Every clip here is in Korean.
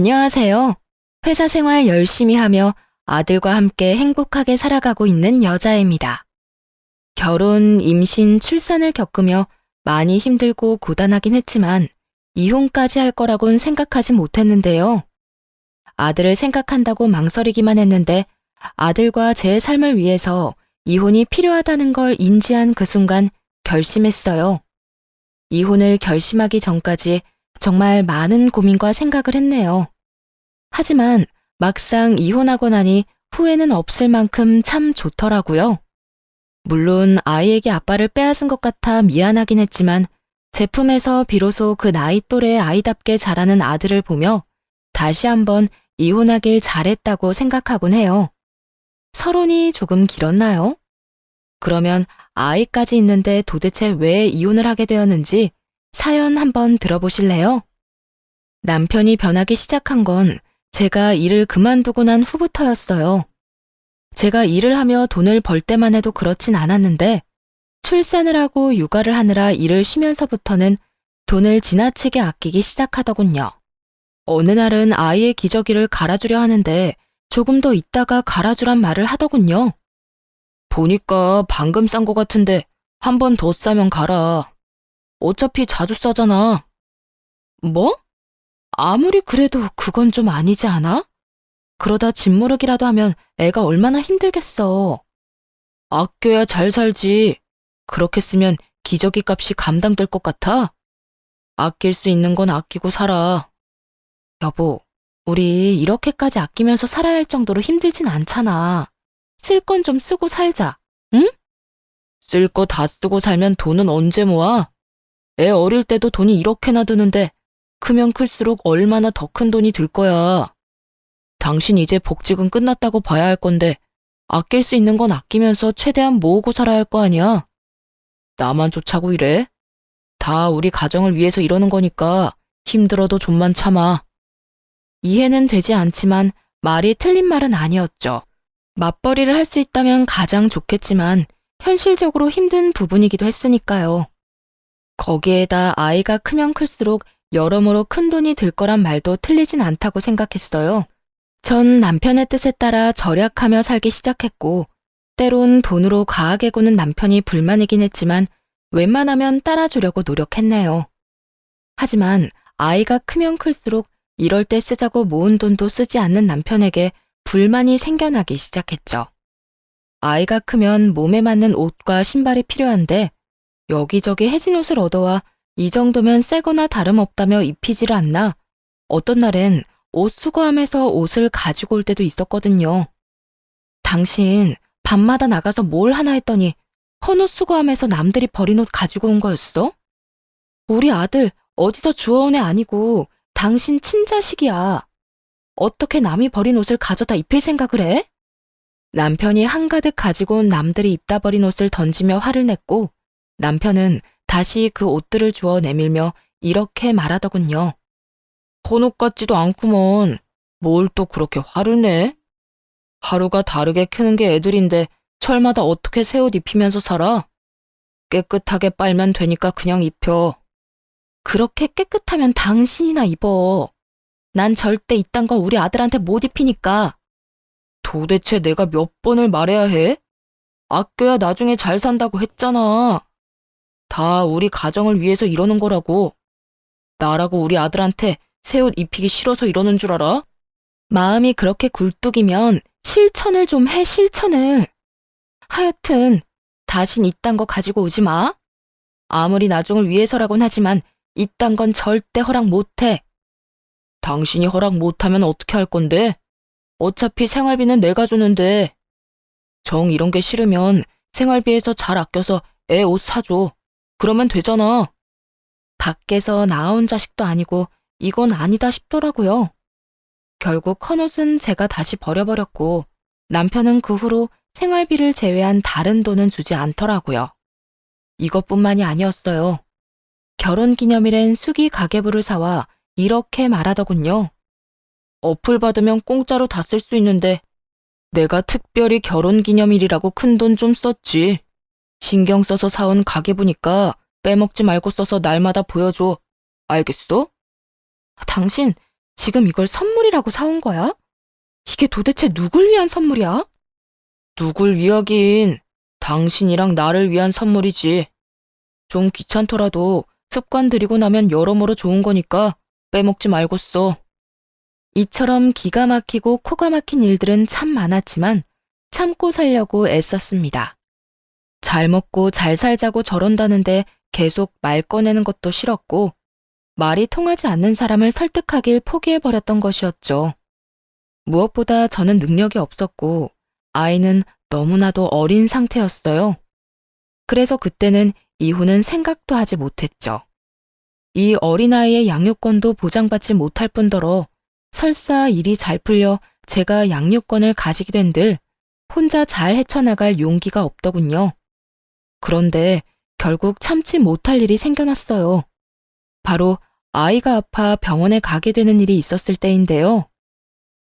안녕하세요. 회사 생활 열심히 하며 아들과 함께 행복하게 살아가고 있는 여자입니다. 결혼, 임신, 출산을 겪으며 많이 힘들고 고단하긴 했지만 이혼까지 할 거라곤 생각하지 못했는데요. 아들을 생각한다고 망설이기만 했는데 아들과 제 삶을 위해서 이혼이 필요하다는 걸 인지한 그 순간 결심했어요. 이혼을 결심하기 전까지 정말 많은 고민과 생각을 했네요. 하지만 막상 이혼하고 나니 후회는 없을 만큼 참 좋더라고요. 물론 아이에게 아빠를 빼앗은 것 같아 미안하긴 했지만 제품에서 비로소 그 나이 또래의 아이답게 자라는 아들을 보며 다시 한번 이혼하길 잘했다고 생각하곤 해요. 서론이 조금 길었나요? 그러면 아이까지 있는데 도대체 왜 이혼을 하게 되었는지 사연 한번 들어보실래요? 남편이 변하기 시작한 건 제가 일을 그만두고 난 후부터였어요. 제가 일을 하며 돈을 벌 때만 해도 그렇진 않았는데 출산을 하고 육아를 하느라 일을 쉬면서부터는 돈을 지나치게 아끼기 시작하더군요. 어느 날은 아이의 기저귀를 갈아주려 하는데 조금 더 있다가 갈아주란 말을 하더군요. 보니까 방금 싼 거 같은데 한 번 더 싸면 갈아. 어차피 자주 싸잖아. 뭐? 아무리 그래도 그건 좀 아니지 않아? 그러다 짓무르기라도 하면 애가 얼마나 힘들겠어. 아껴야 잘 살지. 그렇게 쓰면 기저귀 값이 감당될 것 같아? 아낄 수 있는 건 아끼고 살아. 여보, 우리 이렇게까지 아끼면서 살아야 할 정도로 힘들진 않잖아. 쓸 건 좀 쓰고 살자, 응? 쓸 거 다 쓰고 살면 돈은 언제 모아? 애 어릴 때도 돈이 이렇게나 드는데 크면 클수록 얼마나 더 큰 돈이 들 거야. 당신 이제 복직은 끝났다고 봐야 할 건데 아낄 수 있는 건 아끼면서 최대한 모으고 살아야 할 거 아니야? 나만 좋자고 이래? 다 우리 가정을 위해서 이러는 거니까 힘들어도 좀만 참아. 이해는 되지 않지만 말이 틀린 말은 아니었죠. 맞벌이를 할 수 있다면 가장 좋겠지만 현실적으로 힘든 부분이기도 했으니까요. 거기에다 아이가 크면 클수록 여러모로 큰 돈이 들 거란 말도 틀리진 않다고 생각했어요. 전 남편의 뜻에 따라 절약하며 살기 시작했고, 때론 돈으로 과하게 구는 남편이 불만이긴 했지만 웬만하면 따라주려고 노력했네요. 하지만 아이가 크면 클수록 이럴 때 쓰자고 모은 돈도 쓰지 않는 남편에게 불만이 생겨나기 시작했죠. 아이가 크면 몸에 맞는 옷과 신발이 필요한데 여기저기 해진 옷을 얻어와 이 정도면 새거나 다름없다며 입히지를 않나 어떤 날엔 옷 수거함에서 옷을 가지고 올 때도 있었거든요. 당신 밤마다 나가서 뭘 하나 했더니 헌옷 수거함에서 남들이 버린 옷 가지고 온 거였어? 우리 아들 어디서 주워온 애 아니고 당신 친자식이야. 어떻게 남이 버린 옷을 가져다 입힐 생각을 해? 남편이 한가득 가지고 온 남들이 입다 버린 옷을 던지며 화를 냈고 남편은 다시 그 옷들을 주워 내밀며 이렇게 말하더군요. 헌옷 같지도 않구먼. 뭘 또 그렇게 화를 내? 하루가 다르게 크는 게 애들인데 철마다 어떻게 새 옷 입히면서 살아? 깨끗하게 빨면 되니까 그냥 입혀. 그렇게 깨끗하면 당신이나 입어. 난 절대 이딴 건 우리 아들한테 못 입히니까. 도대체 내가 몇 번을 말해야 해? 아껴야 나중에 잘 산다고 했잖아. 다 우리 가정을 위해서 이러는 거라고. 나라고 우리 아들한테 새 옷 입히기 싫어서 이러는 줄 알아? 마음이 그렇게 굴뚝이면 실천을 좀 해, 실천을. 하여튼 다신 이딴 거 가지고 오지 마. 아무리 나중을 위해서라곤 하지만 이딴 건 절대 허락 못해. 당신이 허락 못하면 어떻게 할 건데? 어차피 생활비는 내가 주는데. 정 이런 게 싫으면 생활비에서 잘 아껴서 애 옷 사줘. 그러면 되잖아. 밖에서 낳아온 자식도 아니고 이건 아니다 싶더라고요. 결국 헌옷은 제가 다시 버려버렸고 남편은 그 후로 생활비를 제외한 다른 돈은 주지 않더라고요. 이것뿐만이 아니었어요. 결혼기념일엔 수기 가계부를 사와 이렇게 말하더군요. 어플 받으면 공짜로 다 쓸 수 있는데 내가 특별히 결혼기념일이라고 큰 돈 좀 썼지. 신경 써서 사온 가계부니까 빼먹지 말고 써서 날마다 보여줘. 알겠어? 당신 지금 이걸 선물이라고 사온 거야? 이게 도대체 누굴 위한 선물이야? 누굴 위하긴. 당신이랑 나를 위한 선물이지. 좀 귀찮더라도 습관 들이고 나면 여러모로 좋은 거니까 빼먹지 말고 써. 이처럼 기가 막히고 코가 막힌 일들은 참 많았지만 참고 살려고 애썼습니다. 잘 먹고 잘 살자고 저런다는데 계속 말 꺼내는 것도 싫었고 말이 통하지 않는 사람을 설득하길 포기해버렸던 것이었죠. 무엇보다 저는 능력이 없었고 아이는 너무나도 어린 상태였어요. 그래서 그때는 이혼은 생각도 하지 못했죠. 이 어린아이의 양육권도 보장받지 못할 뿐더러 설사 일이 잘 풀려 제가 양육권을 가지게 된들 혼자 잘 헤쳐나갈 용기가 없더군요. 그런데 결국 참지 못할 일이 생겨났어요. 바로 아이가 아파 병원에 가게 되는 일이 있었을 때인데요.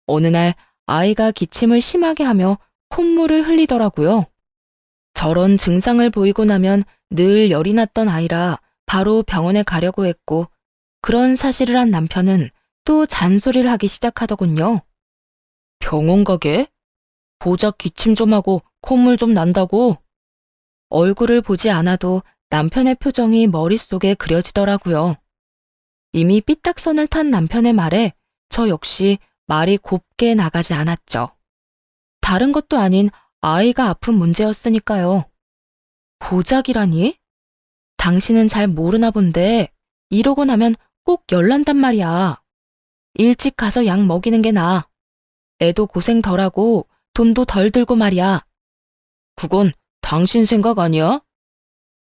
어느 날 아이가 기침을 심하게 하며 콧물을 흘리더라고요. 저런 증상을 보이고 나면 늘 열이 났던 아이라 바로 병원에 가려고 했고 그런 사실을 한 남편은 또 잔소리를 하기 시작하더군요. 병원 가게? 고작 기침 좀 하고 콧물 좀 난다고? 얼굴을 보지 않아도 남편의 표정이 머릿속에 그려지더라고요. 이미 삐딱선을 탄 남편의 말에 저 역시 말이 곱게 나가지 않았죠. 다른 것도 아닌 아이가 아픈 문제였으니까요. 고작이라니? 당신은 잘 모르나 본데 이러고 나면 꼭 열난단 말이야. 일찍 가서 약 먹이는 게 나아. 애도 고생 덜하고 돈도 덜 들고 말이야. 그건 당신 생각 아니야?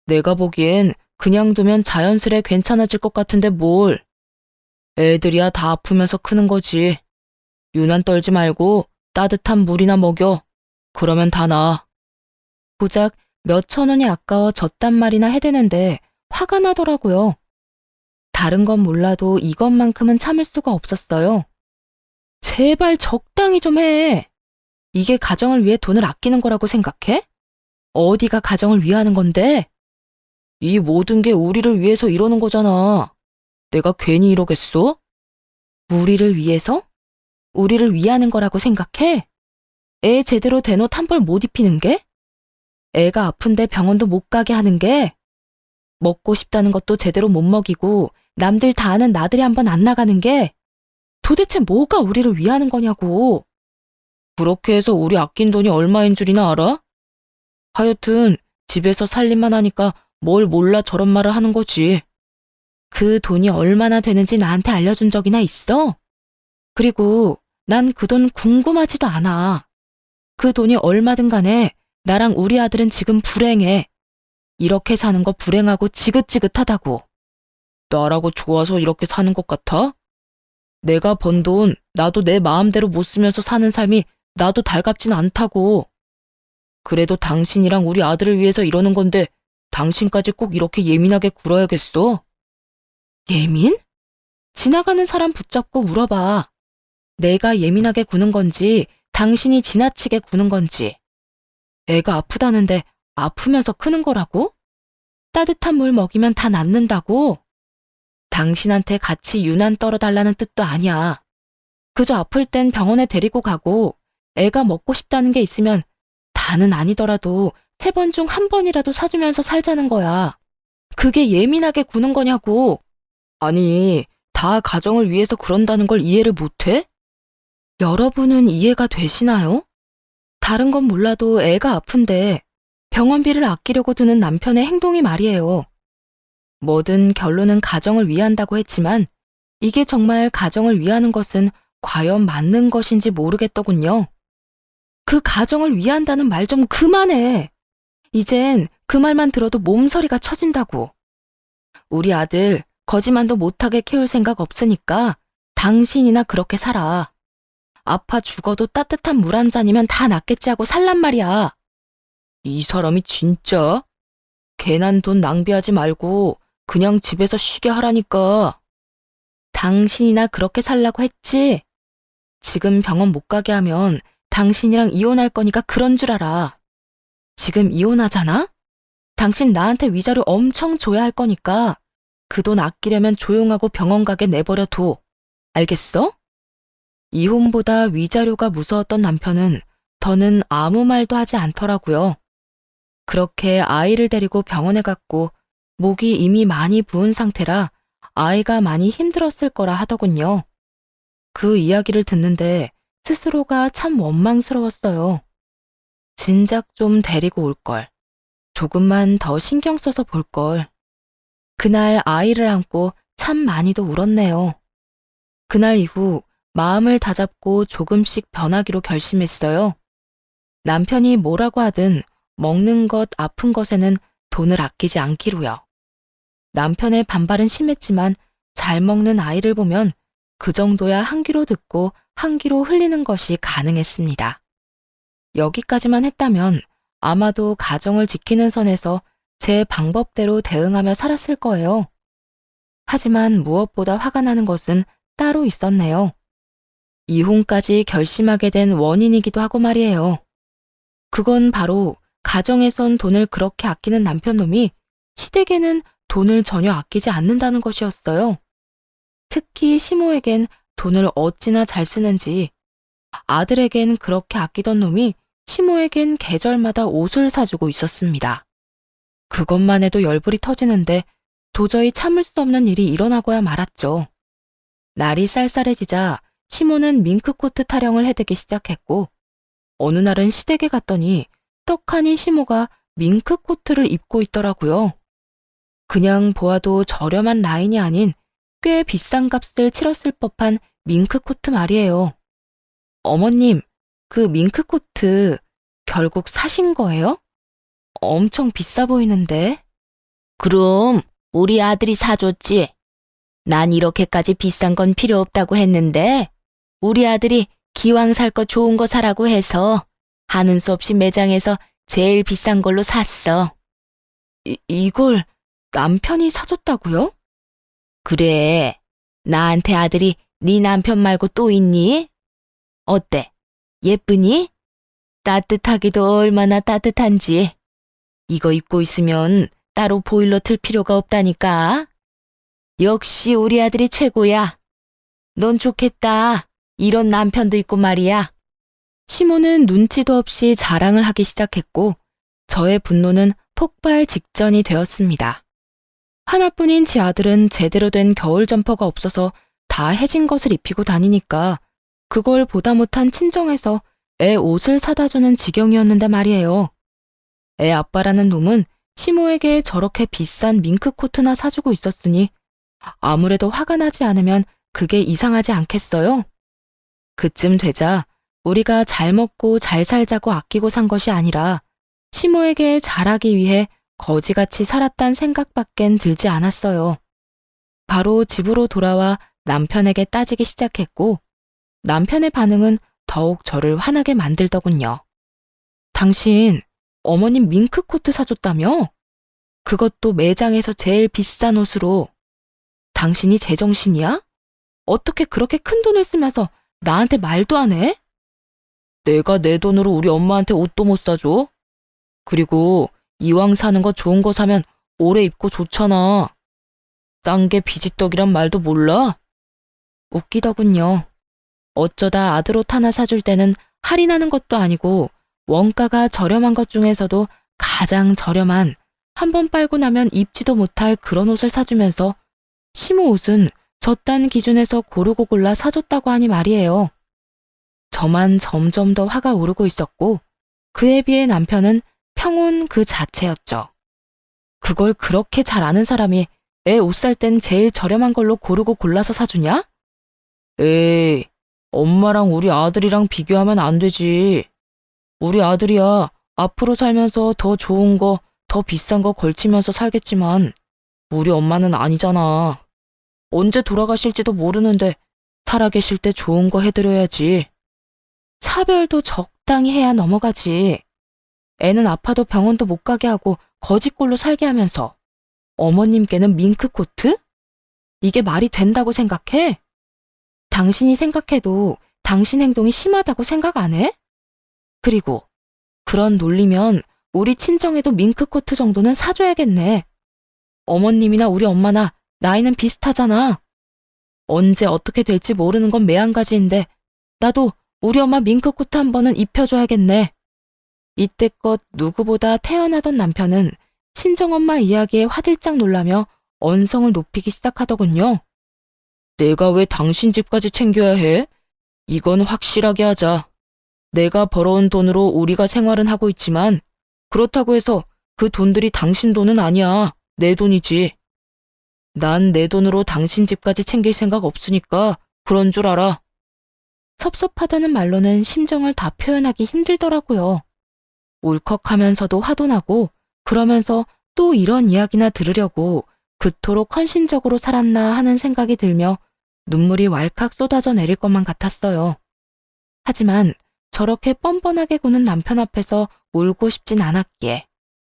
내가 보기엔 그냥 두면 자연스레 괜찮아질 것 같은데 뭘. 애들이야 다 아프면서 크는 거지. 유난 떨지 말고 따뜻한 물이나 먹여. 그러면 다 나아. 고작 몇천 원이 아까워 졌단 말이나 해대는데 화가 나더라고요. 다른 건 몰라도 이것만큼은 참을 수가 없었어요. 제발 적당히 좀 해. 이게 가정을 위해 돈을 아끼는 거라고 생각해? 어디가 가정을 위하는 건데? 이 모든 게 우리를 위해서 이러는 거잖아. 내가 괜히 이러겠어? 우리를 위해서? 우리를 위하는 거라고 생각해? 애 제대로 된 옷 한 벌 못 입히는 게? 애가 아픈데 병원도 못 가게 하는 게? 먹고 싶다는 것도 제대로 못 먹이고 남들 다 아는 나들이 한번 안 나가는 게? 도대체 뭐가 우리를 위하는 거냐고. 그렇게 해서 우리 아낀 돈이 얼마인 줄이나 알아? 하여튼 집에서 살림만 하니까 뭘 몰라 저런 말을 하는 거지. 그 돈이 얼마나 되는지 나한테 알려준 적이나 있어? 그리고 난 그 돈 궁금하지도 않아. 그 돈이 얼마든 간에 나랑 우리 아들은 지금 불행해. 이렇게 사는 거 불행하고 지긋지긋하다고. 나라고 좋아서 이렇게 사는 것 같아? 내가 번 돈 나도 내 마음대로 못 쓰면서 사는 삶이 나도 달갑진 않다고. 그래도 당신이랑 우리 아들을 위해서 이러는 건데 당신까지 꼭 이렇게 예민하게 굴어야겠어? 예민? 지나가는 사람 붙잡고 물어봐. 내가 예민하게 구는 건지 당신이 지나치게 구는 건지. 애가 아프다는데 아프면서 크는 거라고? 따뜻한 물 먹이면 다 낫는다고? 당신한테 같이 유난 떨어달라는 뜻도 아니야. 그저 아플 땐 병원에 데리고 가고 애가 먹고 싶다는 게 있으면 다는 아니더라도 3번 중 1번이라도 사주면서 살자는 거야. 그게 예민하게 구는 거냐고. 아니, 다 가정을 위해서 그런다는 걸 이해를 못해? 여러분은 이해가 되시나요? 다른 건 몰라도 애가 아픈데 병원비를 아끼려고 드는 남편의 행동이 말이에요. 뭐든 결론은 가정을 위한다고 했지만 이게 정말 가정을 위하는 것은 과연 맞는 것인지 모르겠더군요. 그 가정을 위한다는 말 좀 그만해. 이젠 그 말만 들어도 몸서리가 쳐진다고. 우리 아들 거지만도 못하게 키울 생각 없으니까 당신이나 그렇게 살아. 아파 죽어도 따뜻한 물 한 잔이면 다 낫겠지 하고 살란 말이야. 이 사람이 진짜? 괜한 돈 낭비하지 말고 그냥 집에서 쉬게 하라니까. 당신이나 그렇게 살라고 했지? 지금 병원 못 가게 하면 당신이랑 이혼할 거니까 그런 줄 알아. 지금 이혼하잖아? 당신 나한테 위자료 엄청 줘야 할 거니까 그 돈 아끼려면 조용하고 병원 가게 내버려 둬. 알겠어? 이혼보다 위자료가 무서웠던 남편은 더는 아무 말도 하지 않더라고요. 그렇게 아이를 데리고 병원에 갔고 목이 이미 많이 부은 상태라 아이가 많이 힘들었을 거라 하더군요. 그 이야기를 듣는데 스스로가 참 원망스러웠어요. 진작 좀 데리고 올 걸. 조금만 더 신경 써서 볼 걸. 그날 아이를 안고 참 많이도 울었네요. 그날 이후 마음을 다잡고 조금씩 변하기로 결심했어요. 남편이 뭐라고 하든 먹는 것, 아픈 것에는 돈을 아끼지 않기로요. 남편의 반발은 심했지만 잘 먹는 아이를 보면 그 정도야 한 귀로 듣고 한 귀로 흘리는 것이 가능했습니다. 여기까지만 했다면 아마도 가정을 지키는 선에서 제 방법대로 대응하며 살았을 거예요. 하지만 무엇보다 화가 나는 것은 따로 있었네요. 이혼까지 결심하게 된 원인이기도 하고 말이에요. 그건 바로 가정에선 돈을 그렇게 아끼는 남편놈이 시댁에는 돈을 전혀 아끼지 않는다는 것이었어요. 특히 시모에겐 돈을 어찌나 잘 쓰는지 아들에겐 그렇게 아끼던 놈이 시모에겐 계절마다 옷을 사주고 있었습니다. 그것만 해도 열불이 터지는데 도저히 참을 수 없는 일이 일어나고야 말았죠. 날이 쌀쌀해지자 시모는 밍크코트 타령을 해대기 시작했고 어느 날은 시댁에 갔더니 떡하니 시모가 밍크코트를 입고 있더라고요. 그냥 보아도 저렴한 라인이 아닌 꽤 비싼 값을 치렀을 법한 밍크코트 말이에요. 어머님, 그 밍크코트 결국 사신 거예요? 엄청 비싸 보이는데. 그럼 우리 아들이 사줬지. 난 이렇게까지 비싼 건 필요 없다고 했는데 우리 아들이 기왕 살 거 좋은 거 사라고 해서 하는 수 없이 매장에서 제일 비싼 걸로 샀어. 이걸 남편이 사줬다고요? 그래. 나한테 아들이 네 남편 말고 또 있니? 어때? 예쁘니? 따뜻하기도 얼마나 따뜻한지. 이거 입고 있으면 따로 보일러 틀 필요가 없다니까. 역시 우리 아들이 최고야. 넌 좋겠다. 이런 남편도 있고 말이야. 시모는 눈치도 없이 자랑을 하기 시작했고 저의 분노는 폭발 직전이 되었습니다. 하나뿐인 제 아들은 제대로 된 겨울 점퍼가 없어서 다 해진 것을 입히고 다니니까 그걸 보다 못한 친정에서 애 옷을 사다 주는 지경이었는데 말이에요. 애 아빠라는 놈은 시모에게 저렇게 비싼 밍크코트나 사주고 있었으니 아무래도 화가 나지 않으면 그게 이상하지 않겠어요? 그쯤 되자 우리가 잘 먹고 잘 살자고 아끼고 산 것이 아니라 시모에게 잘하기 위해 거지같이 살았단 생각밖엔 들지 않았어요. 바로 집으로 돌아와 남편에게 따지기 시작했고 남편의 반응은 더욱 저를 화나게 만들더군요. 당신 어머님 밍크코트 사줬다며? 그것도 매장에서 제일 비싼 옷으로. 당신이 제정신이야? 어떻게 그렇게 큰 돈을 쓰면서 나한테 말도 안 해? 내가 내 돈으로 우리 엄마한테 옷도 못 사줘. 그리고 이왕 사는 거 좋은 거 사면 오래 입고 좋잖아. 싼 게 비지떡이란 말도 몰라? 웃기더군요. 어쩌다 아들 옷 하나 사줄 때는 할인하는 것도 아니고 원가가 저렴한 것 중에서도 가장 저렴한 한 번 빨고 나면 입지도 못할 그런 옷을 사주면서 시모 옷은 저딴 기준에서 고르고 골라 사줬다고 하니 말이에요. 저만 점점 더 화가 오르고 있었고 그에 비해 남편은 평온 그 자체였죠. 그걸 그렇게 잘 아는 사람이 애 옷 살 땐 제일 저렴한 걸로 고르고 골라서 사주냐? 에이, 엄마랑 우리 아들이랑 비교하면 안 되지. 우리 아들이야 앞으로 살면서 더 좋은 거, 더 비싼 거 걸치면서 살겠지만 우리 엄마는 아니잖아. 언제 돌아가실지도 모르는데 살아계실 때 좋은 거 해드려야지. 차별도 적당히 해야 넘어가지. 애는 아파도 병원도 못 가게 하고 거지꼴로 살게 하면서 어머님께는 밍크코트? 이게 말이 된다고 생각해? 당신이 생각해도 당신 행동이 심하다고 생각 안 해? 그리고 그런 논리면 우리 친정에도 밍크코트 정도는 사줘야겠네. 어머님이나 우리 엄마나 나이는 비슷하잖아. 언제 어떻게 될지 모르는 건 매한가지인데 나도 우리 엄마 밍크코트 한 번은 입혀줘야겠네. 이때껏 누구보다 태어나던 남편은 친정엄마 이야기에 화들짝 놀라며 언성을 높이기 시작하더군요. 내가 왜 당신 집까지 챙겨야 해? 이건 확실하게 하자. 내가 벌어온 돈으로 우리가 생활은 하고 있지만 그렇다고 해서 그 돈들이 당신 돈은 아니야. 내 돈이지. 난 내 돈으로 당신 집까지 챙길 생각 없으니까 그런 줄 알아. 섭섭하다는 말로는 심정을 다 표현하기 힘들더라고요. 울컥하면서도 화도 나고 그러면서 또 이런 이야기나 들으려고 그토록 헌신적으로 살았나 하는 생각이 들며 눈물이 왈칵 쏟아져 내릴 것만 같았어요. 하지만 저렇게 뻔뻔하게 구는 남편 앞에서 울고 싶진 않았기에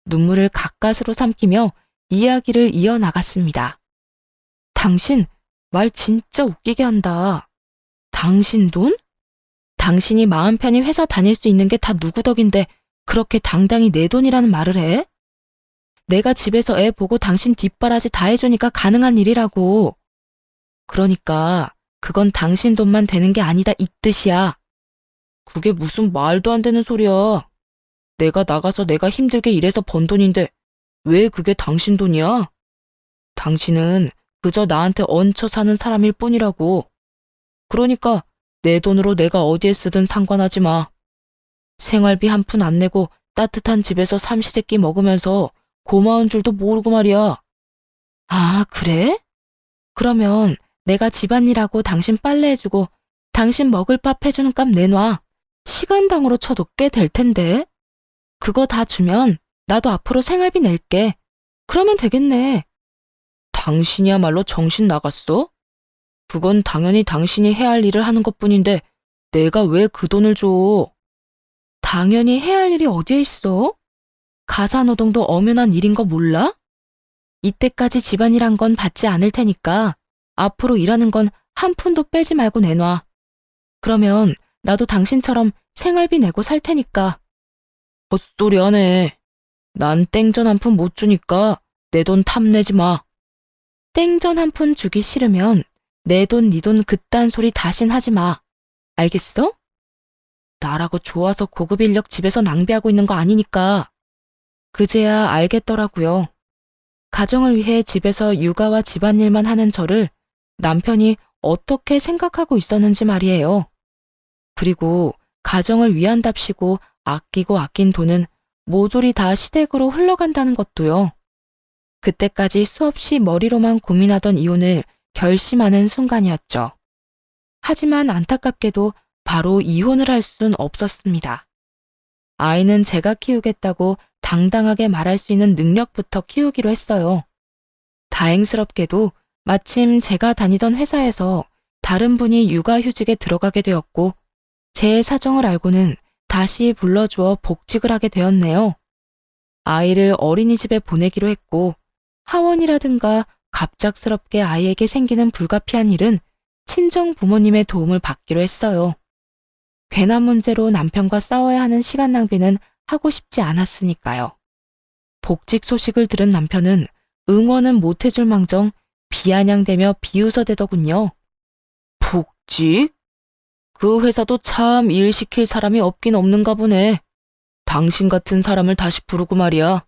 눈물을 가까스로 삼키며 이야기를 이어나갔습니다. 당신 말 진짜 웃기게 한다. 당신 돈? 당신이 마음 편히 회사 다닐 수 있는 게 다 누구 덕인데 그렇게 당당히 내 돈이라는 말을 해? 내가 집에서 애 보고 당신 뒷바라지 다 해주니까 가능한 일이라고. 그러니까 그건 당신 돈만 되는 게 아니다 이 뜻이야. 그게 무슨 말도 안 되는 소리야. 내가 나가서 내가 힘들게 일해서 번 돈인데 왜 그게 당신 돈이야? 당신은 그저 나한테 얹혀 사는 사람일 뿐이라고. 그러니까 내 돈으로 내가 어디에 쓰든 상관하지 마. 생활비 한 푼 안 내고 따뜻한 집에서 삼시세끼 먹으면서 고마운 줄도 모르고 말이야. 아, 그래? 그러면 내가 집안일하고 당신 빨래해주고 당신 먹을 밥 해주는 값 내놔. 시간당으로 쳐도 꽤 될 텐데. 그거 다 주면 나도 앞으로 생활비 낼게. 그러면 되겠네. 당신이야말로 정신 나갔어? 그건 당연히 당신이 해야 할 일을 하는 것뿐인데 내가 왜 그 돈을 줘? 당연히 해야 할 일이 어디에 있어? 가사노동도 엄연한 일인 거 몰라? 이때까지 집안일한 건 받지 않을 테니까 앞으로 일하는 건 한 푼도 빼지 말고 내놔. 그러면 나도 당신처럼 생활비 내고 살 테니까. 헛소리 하네. 난 땡전 한 푼 못 주니까 내 돈 탐내지 마. 땡전 한 푼 주기 싫으면 내 돈, 네 돈 그딴 소리 다신 하지 마. 알겠어? 나라고 좋아서 고급 인력 집에서 낭비하고 있는 거 아니니까. 그제야 알겠더라고요. 가정을 위해 집에서 육아와 집안일만 하는 저를 남편이 어떻게 생각하고 있었는지 말이에요. 그리고 가정을 위한답시고 아끼고 아낀 돈은 모조리 다 시댁으로 흘러간다는 것도요. 그때까지 수없이 머리로만 고민하던 이혼을 결심하는 순간이었죠. 하지만 안타깝게도 바로 이혼을 할 순 없었습니다. 아이는 제가 키우겠다고 당당하게 말할 수 있는 능력부터 키우기로 했어요. 다행스럽게도 마침 제가 다니던 회사에서 다른 분이 육아휴직에 들어가게 되었고 제 사정을 알고는 다시 불러주어 복직을 하게 되었네요. 아이를 어린이집에 보내기로 했고 하원이라든가 갑작스럽게 아이에게 생기는 불가피한 일은 친정 부모님의 도움을 받기로 했어요. 괜한 문제로 남편과 싸워야 하는 시간 낭비는 하고 싶지 않았으니까요. 복직 소식을 들은 남편은 응원은 못해줄 망정 비아냥대며 비웃어대더군요. 복직? 그 회사도 참 일 시킬 사람이 없긴 없는가 보네. 당신 같은 사람을 다시 부르고 말이야.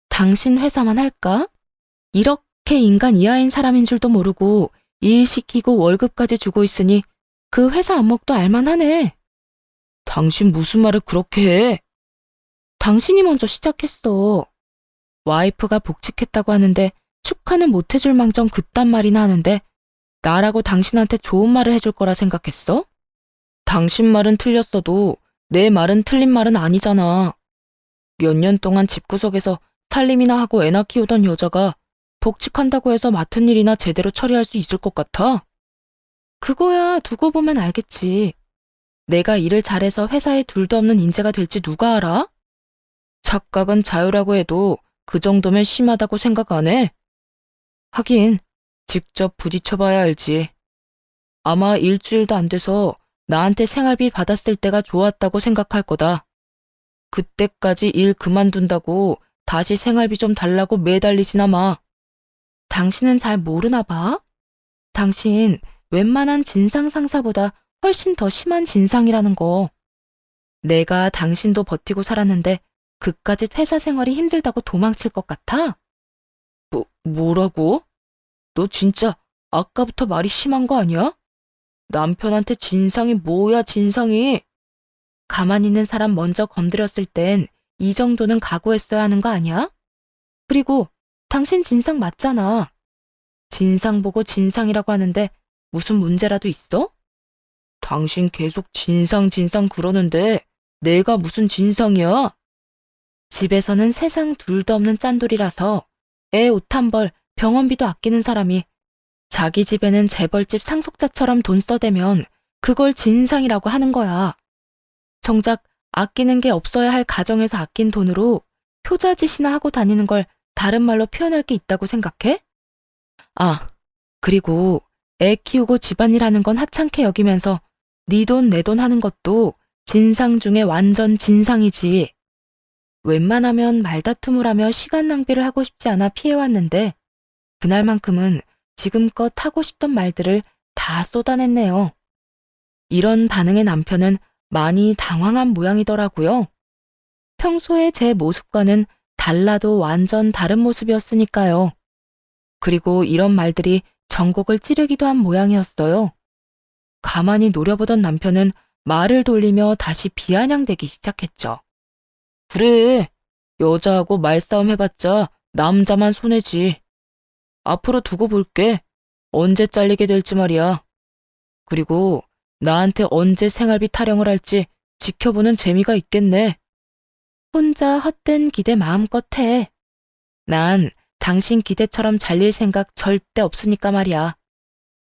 당신 회사만 할까? 이렇게 인간 이하인 사람인 줄도 모르고 일 시키고 월급까지 주고 있으니 그 회사 안목도 알만하네. 당신 무슨 말을 그렇게 해? 당신이 먼저 시작했어. 와이프가 복직했다고 하는데 축하는 못해줄 망정 그딴 말이나 하는데 나라고 당신한테 좋은 말을 해줄 거라 생각했어? 당신 말은 틀렸어도 내 말은 틀린 말은 아니잖아. 몇 년 동안 집구석에서 살림이나 하고 애나 키우던 여자가 복직한다고 해서 맡은 일이나 제대로 처리할 수 있을 것 같아? 그거야 두고 보면 알겠지. 내가 일을 잘해서 회사에 둘도 없는 인재가 될지 누가 알아? 착각은 자유라고 해도 그 정도면 심하다고 생각 안 해? 하긴 직접 부딪혀봐야 알지. 아마 일주일도 안 돼서 나한테 생활비 받았을 때가 좋았다고 생각할 거다. 그때까지 일 그만둔다고 다시 생활비 좀 달라고 매달리지나 마. 당신은 잘 모르나 봐. 당신 웬만한 진상 상사보다 훨씬 더 심한 진상이라는 거. 내가 당신도 버티고 살았는데 그까짓 회사 생활이 힘들다고 도망칠 것 같아? 뭐라고? 너 진짜 아까부터 말이 심한 거 아니야? 남편한테 진상이 뭐야, 진상이? 가만히 있는 사람 먼저 건드렸을 땐 이 정도는 각오했어야 하는 거 아니야? 그리고 당신 진상 맞잖아. 진상 보고 진상이라고 하는데 무슨 문제라도 있어? 당신 계속 진상 그러는데 내가 무슨 진상이야? 집에서는 세상 둘도 없는 짠돌이라서 애 옷 한 벌, 병원비도 아끼는 사람이 자기 집에는 재벌집 상속자처럼 돈 써대면 그걸 진상이라고 하는 거야. 정작 아끼는 게 없어야 할 가정에서 아낀 돈으로 효자짓이나 하고 다니는 걸 다른 말로 표현할 게 있다고 생각해? 아, 그리고 애 키우고 집안일 하는 건 하찮게 여기면서 네 돈 내 돈 하는 것도 진상 중에 완전 진상이지. 웬만하면 말다툼을 하며 시간 낭비를 하고 싶지 않아 피해왔는데 그날만큼은 지금껏 하고 싶던 말들을 다 쏟아냈네요. 이런 반응의 남편은 많이 당황한 모양이더라고요. 평소에 제 모습과는 달라도 완전 다른 모습이었으니까요. 그리고 이런 말들이 전곡을 찌르기도 한 모양이었어요. 가만히 노려보던 남편은 말을 돌리며 다시 비아냥대기 시작했죠. 그래, 여자하고 말싸움 해봤자 남자만 손해지. 앞으로 두고 볼게. 언제 잘리게 될지 말이야. 그리고 나한테 언제 생활비 타령을 할지 지켜보는 재미가 있겠네. 혼자 헛된 기대 마음껏 해. 난 당신 기대처럼 잘릴 생각 절대 없으니까 말이야.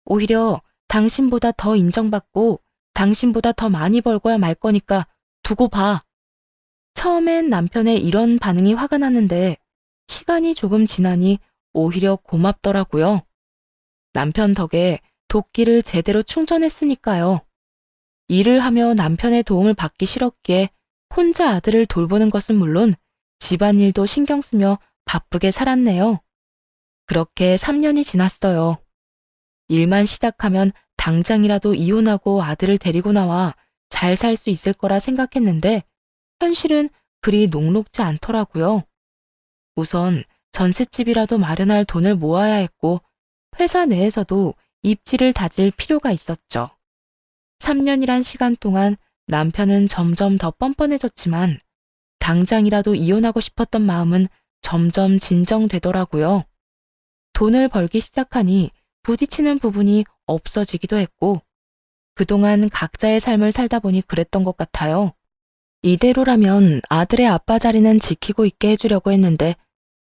오히려 당신보다 더 인정받고 당신보다 더 많이 벌고야 말 거니까 두고 봐. 처음엔 남편의 이런 반응이 화가 났는데 시간이 조금 지나니 오히려 고맙더라고요. 남편 덕에 도끼를 제대로 충전했으니까요. 일을 하며 남편의 도움을 받기 싫었기에 혼자 아들을 돌보는 것은 물론 집안일도 신경 쓰며 바쁘게 살았네요. 그렇게 3년이 지났어요. 일만 시작하면 당장이라도 이혼하고 아들을 데리고 나와 잘 살 수 있을 거라 생각했는데 현실은 그리 녹록지 않더라고요. 우선 전셋집이라도 마련할 돈을 모아야 했고 회사 내에서도 입지를 다질 필요가 있었죠. 3년이란 시간 동안 남편은 점점 더 뻔뻔해졌지만 당장이라도 이혼하고 싶었던 마음은 점점 진정되더라고요. 돈을 벌기 시작하니 부딪히는 부분이 없어지기도 했고 그동안 각자의 삶을 살다 보니 그랬던 것 같아요. 이대로라면 아들의 아빠 자리는 지키고 있게 해주려고 했는데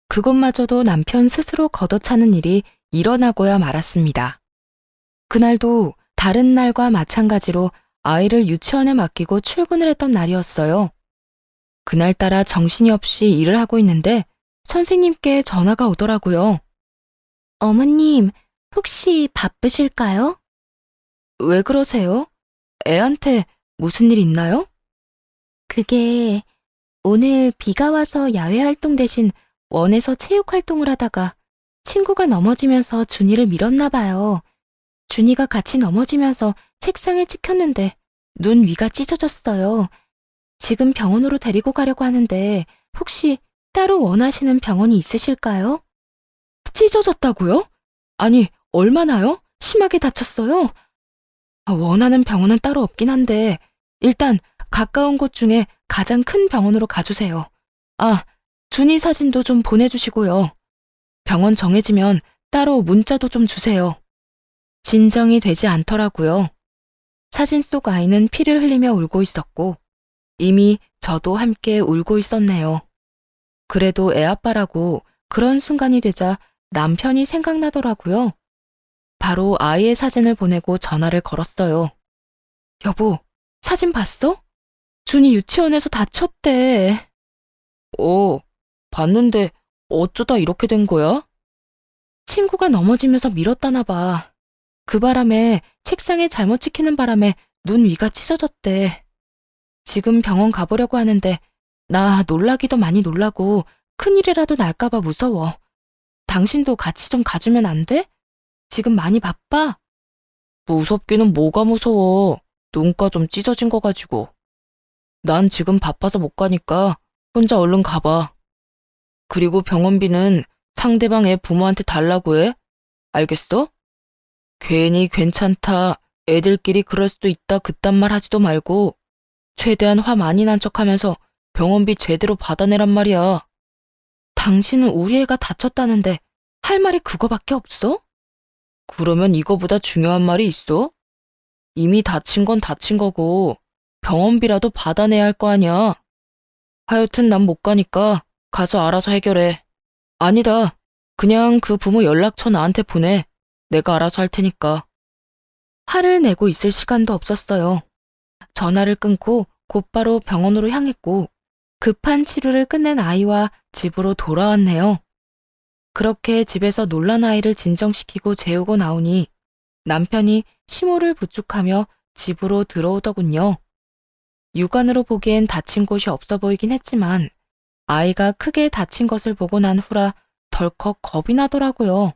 그것마저도 남편 스스로 걷어차는 일이 일어나고야 말았습니다. 그날도 다른 날과 마찬가지로 아이를 유치원에 맡기고 출근을 했던 날이었어요. 그날따라 정신이 없이 일을 하고 있는데 선생님께 전화가 오더라고요. 어머님, 혹시 바쁘실까요? 왜 그러세요? 애한테 무슨 일 있나요? 그게 오늘 비가 와서 야외 활동 대신 원에서 체육 활동을 하다가 친구가 넘어지면서 준이를 밀었나 봐요. 준이가 같이 넘어지면서 책상에 찍혔는데 눈 위가 찢어졌어요. 지금 병원으로 데리고 가려고 하는데 혹시 따로 원하시는 병원이 있으실까요? 찢어졌다고요? 아니, 얼마나요? 심하게 다쳤어요? 원하는 병원은 따로 없긴 한데 일단 가까운 곳 중에 가장 큰 병원으로 가주세요. 아, 준이 사진도 좀 보내주시고요. 병원 정해지면 따로 문자도 좀 주세요. 진정이 되지 않더라고요. 사진 속 아이는 피를 흘리며 울고 있었고 이미 저도 함께 울고 있었네요. 그래도 애아빠라고 그런 순간이 되자 남편이 생각나더라고요. 바로 아이의 사진을 보내고 전화를 걸었어요. 여보, 사진 봤어? 준이 유치원에서 다쳤대. 봤는데 어쩌다 이렇게 된 거야? 친구가 넘어지면서 밀었다나 봐. 그 바람에 책상에 잘못 찍히는 바람에 눈 위가 찢어졌대. 지금 병원 가보려고 하는데 나 놀라기도 많이 놀라고 큰일이라도 날까봐 무서워. 당신도 같이 좀 가주면 안 돼? 지금 많이 바빠? 무섭기는 뭐가 무서워. 눈가 좀 찢어진 거 가지고. 난 지금 바빠서 못 가니까 혼자 얼른 가봐. 그리고 병원비는 상대방 애 부모한테 달라고 해. 알겠어? 괜히 괜찮다, 애들끼리 그럴 수도 있다 그딴 말 하지도 말고 최대한 화 많이 난 척하면서 병원비 제대로 받아내란 말이야. 당신은 우리 애가 다쳤다는데 할 말이 그거밖에 없어? 그러면 이거보다 중요한 말이 있어? 이미 다친 건 다친 거고 병원비라도 받아내야 할 거 아니야. 하여튼 난 못 가니까 가서 알아서 해결해. 아니다. 그냥 그 부모 연락처 나한테 보내. 내가 알아서 할 테니까. 화를 내고 있을 시간도 없었어요. 전화를 끊고 곧바로 병원으로 향했고 급한 치료를 끝낸 아이와 집으로 돌아왔네요. 그렇게 집에서 놀란 아이를 진정시키고 재우고 나오니 남편이 시모를 부축하며 집으로 들어오더군요. 육안으로 보기엔 다친 곳이 없어 보이긴 했지만 아이가 크게 다친 것을 보고 난 후라 덜컥 겁이 나더라고요.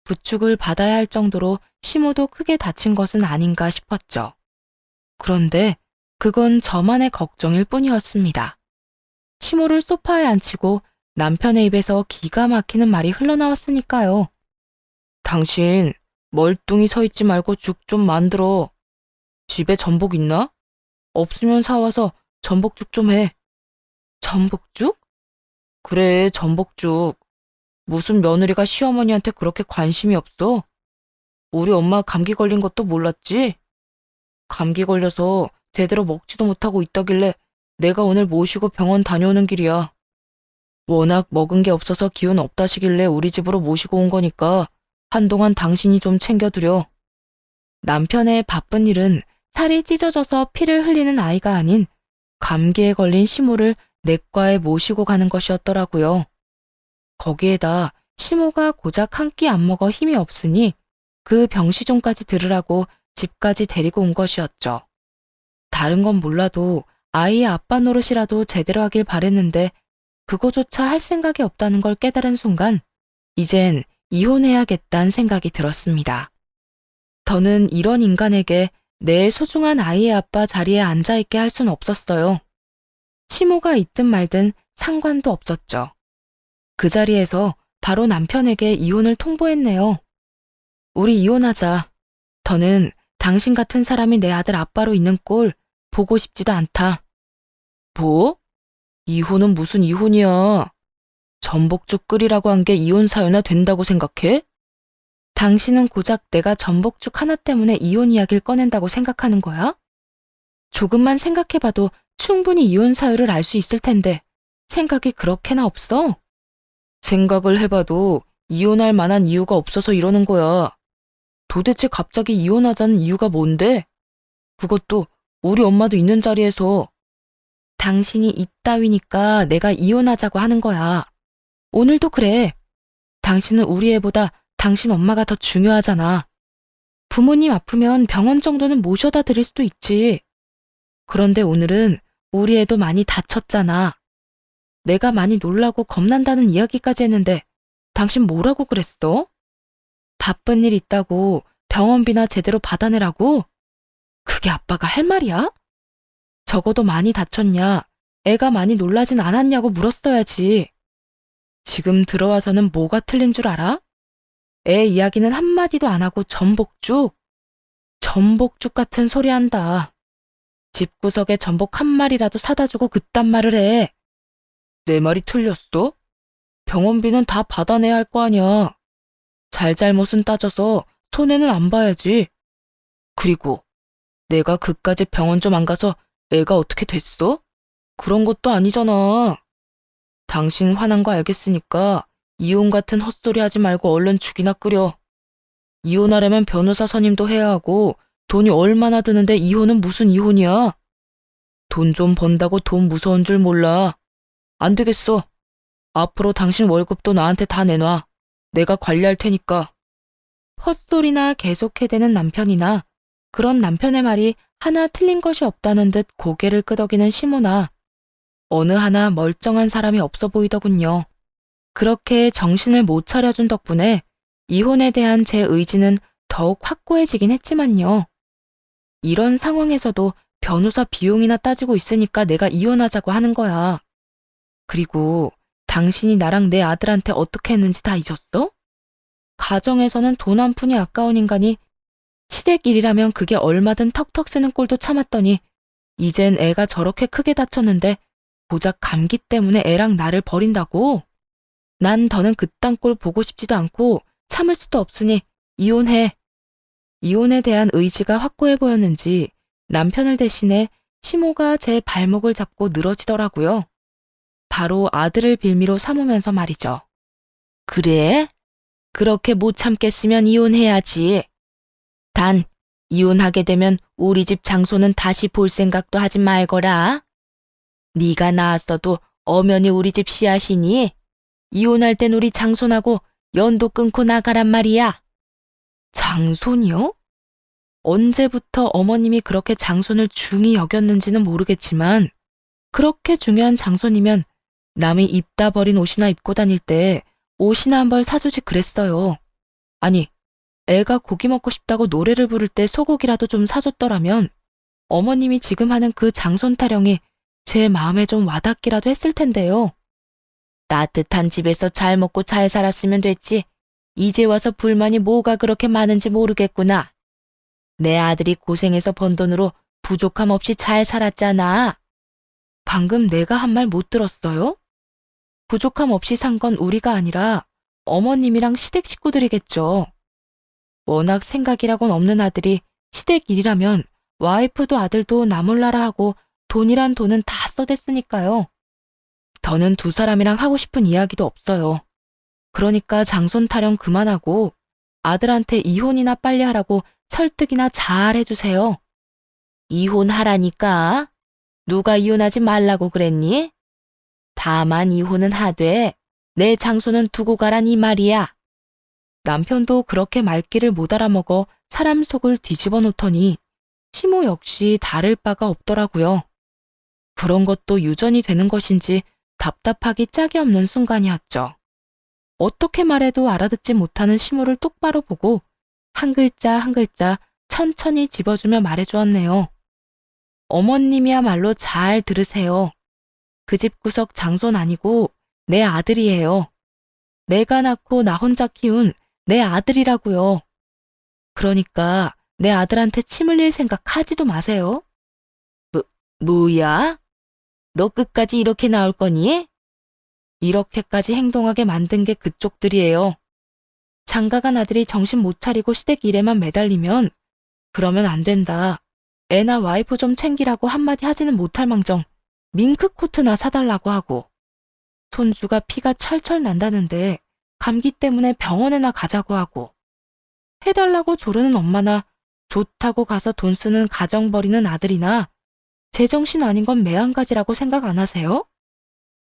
부축을 받아야 할 정도로 시모도 크게 다친 것은 아닌가 싶었죠. 그런데 그건 저만의 걱정일 뿐이었습니다. 시모를 소파에 앉히고 남편의 입에서 기가 막히는 말이 흘러나왔으니까요. 당신 멀뚱히 서 있지 말고 죽 좀 만들어. 집에 전복 있나? 없으면 사와서 전복죽 좀 해. 전복죽? 그래, 전복죽. 무슨 며느리가 시어머니한테 그렇게 관심이 없어? 우리 엄마 감기 걸린 것도 몰랐지? 감기 걸려서 제대로 먹지도 못하고 있다길래 내가 오늘 모시고 병원 다녀오는 길이야. 워낙 먹은 게 없어서 기운 없다시길래 우리 집으로 모시고 온 거니까 한동안 당신이 좀 챙겨드려. 남편의 바쁜 일은 살이 찢어져서 피를 흘리는 아이가 아닌 감기에 걸린 시모를 내과에 모시고 가는 것이었더라고요. 거기에다 시모가 고작 한 끼 안 먹어 힘이 없으니 그 병시종까지 들으라고 집까지 데리고 온 것이었죠. 다른 건 몰라도 아이의 아빠 노릇이라도 제대로 하길 바랬는데 그거조차 할 생각이 없다는 걸 깨달은 순간 이젠 이혼해야겠다는 생각이 들었습니다. 더는 이런 인간에게 내 소중한 아이의 아빠 자리에 앉아있게 할 순 없었어요. 시모가 있든 말든 상관도 없었죠. 그 자리에서 바로 남편에게 이혼을 통보했네요. 우리 이혼하자. 더는 당신 같은 사람이 내 아들 아빠로 있는 꼴 보고 싶지도 않다. 뭐? 이혼은 무슨 이혼이야. 전복죽 끓이라고 한 게 이혼 사유나 된다고 생각해? 당신은 고작 내가 전복죽 하나 때문에 이혼 이야기를 꺼낸다고 생각하는 거야? 조금만 생각해봐도 충분히 이혼 사유를 알 수 있을 텐데 생각이 그렇게나 없어? 생각을 해봐도 이혼할 만한 이유가 없어서 이러는 거야. 도대체 갑자기 이혼하자는 이유가 뭔데? 그것도 우리 엄마도 있는 자리에서. 당신이 이따위니까 내가 이혼하자고 하는 거야. 오늘도 그래. 당신은 우리 애보다 당신 엄마가 더 중요하잖아. 부모님 아프면 병원 정도는 모셔다 드릴 수도 있지. 그런데 오늘은 우리 애도 많이 다쳤잖아. 내가 많이 놀라고 겁난다는 이야기까지 했는데 당신 뭐라고 그랬어? 바쁜 일 있다고 병원비나 제대로 받아내라고? 그게 아빠가 할 말이야? 적어도 많이 다쳤냐, 애가 많이 놀라진 않았냐고 물었어야지. 지금 들어와서는 뭐가 틀린 줄 알아? 애 이야기는 한마디도 안 하고 전복죽? 전복죽 같은 소리 한다. 집구석에 전복 한 마리라도 사다 주고 그딴 말을 해. 내 말이 틀렸어? 병원비는 다 받아내야 할 거 아니야. 잘잘못은 따져서 손해는 안 봐야지. 그리고 내가 그까짓 병원 좀 안 가서 애가 어떻게 됐어? 그런 것도 아니잖아. 당신 화난 거 알겠으니까 이혼 같은 헛소리 하지 말고 얼른 죽이나 끓여. 이혼하려면 변호사 선임도 해야 하고 돈이 얼마나 드는데 이혼은 무슨 이혼이야? 돈 좀 번다고 돈 무서운 줄 몰라. 안 되겠어. 앞으로 당신 월급도 나한테 다 내놔. 내가 관리할 테니까. 헛소리나 계속해대는 남편이나 그런 남편의 말이 하나 틀린 것이 없다는 듯 고개를 끄덕이는 시모나 어느 하나 멀쩡한 사람이 없어 보이더군요. 그렇게 정신을 못 차려준 덕분에 이혼에 대한 제 의지는 더욱 확고해지긴 했지만요. 이런 상황에서도 변호사 비용이나 따지고 있으니까 내가 이혼하자고 하는 거야. 그리고 당신이 나랑 내 아들한테 어떻게 했는지 다 잊었어? 가정에서는 돈 한 푼이 아까운 인간이 시댁 일이라면 그게 얼마든 턱턱 쓰는 꼴도 참았더니 이젠 애가 저렇게 크게 다쳤는데 고작 감기 때문에 애랑 나를 버린다고? 난 더는 그딴 꼴 보고 싶지도 않고 참을 수도 없으니 이혼해. 이혼에 대한 의지가 확고해 보였는지 남편을 대신해 시모가 제 발목을 잡고 늘어지더라고요. 바로 아들을 빌미로 삼으면서 말이죠. 그래? 그렇게 못 참겠으면 이혼해야지. 단, 이혼하게 되면 우리 집 장소는 다시 볼 생각도 하지 말거라. 네가 낳았어도 엄연히 우리 집 씨앗이니 이혼할 땐 우리 장손하고 연도 끊고 나가란 말이야. 장손이요? 언제부터 어머님이 그렇게 장손을 중히 여겼는지는 모르겠지만 그렇게 중요한 장손이면 남이 입다 버린 옷이나 입고 다닐 때 옷이나 한 벌 사주지 그랬어요. 아니, 애가 고기 먹고 싶다고 노래를 부를 때 소고기라도 좀 사줬더라면 어머님이 지금 하는 그 장손 타령이 제 마음에 좀 와닿기라도 했을 텐데요. 따뜻한 집에서 잘 먹고 잘 살았으면 됐지. 이제 와서 불만이 뭐가 그렇게 많은지 모르겠구나. 내 아들이 고생해서 번 돈으로 부족함 없이 잘 살았잖아. 방금 내가 한 말 못 들었어요? 부족함 없이 산 건 우리가 아니라 어머님이랑 시댁 식구들이겠죠. 워낙 생각이라곤 없는 아들이 시댁 일이라면 와이프도 아들도 나 몰라라 하고 돈이란 돈은 다 써댔으니까요. 더는 두 사람이랑 하고 싶은 이야기도 없어요. 그러니까 장손 타령 그만하고 아들한테 이혼이나 빨리 하라고 설득이나 잘 해주세요. 이혼하라니까. 누가 이혼하지 말라고 그랬니? 다만 이혼은 하되 내 장소는 두고 가란 이 말이야. 남편도 그렇게 말귀를 못 알아먹어 사람 속을 뒤집어 놓더니 시모 역시 다를 바가 없더라고요. 그런 것도 유전이 되는 것인지 답답하기 짝이 없는 순간이었죠. 어떻게 말해도 알아듣지 못하는 시모를 똑바로 보고 한 글자 한 글자 천천히 집어주며 말해주었네요. 어머님이야말로 잘 들으세요. 그 집 구석 장손 아니고 내 아들이에요. 내가 낳고 나 혼자 키운 내 아들이라고요. 그러니까 내 아들한테 침 흘릴 생각 하지도 마세요. 뭐야? 너 끝까지 이렇게 나올 거니? 이렇게까지 행동하게 만든 게 그쪽들이에요. 장가간 아들이 정신 못 차리고 시댁 일에만 매달리면 그러면 안 된다. 애나 와이프 좀 챙기라고 한마디 하지는 못할 망정 밍크코트나 사달라고 하고 손주가 피가 철철 난다는데 감기 때문에 병원에나 가자고 하고 해달라고 조르는 엄마나 좋다고 가서 돈 쓰는 가정 버리는 아들이나 제정신 아닌 건 매한가지라고 생각 안 하세요?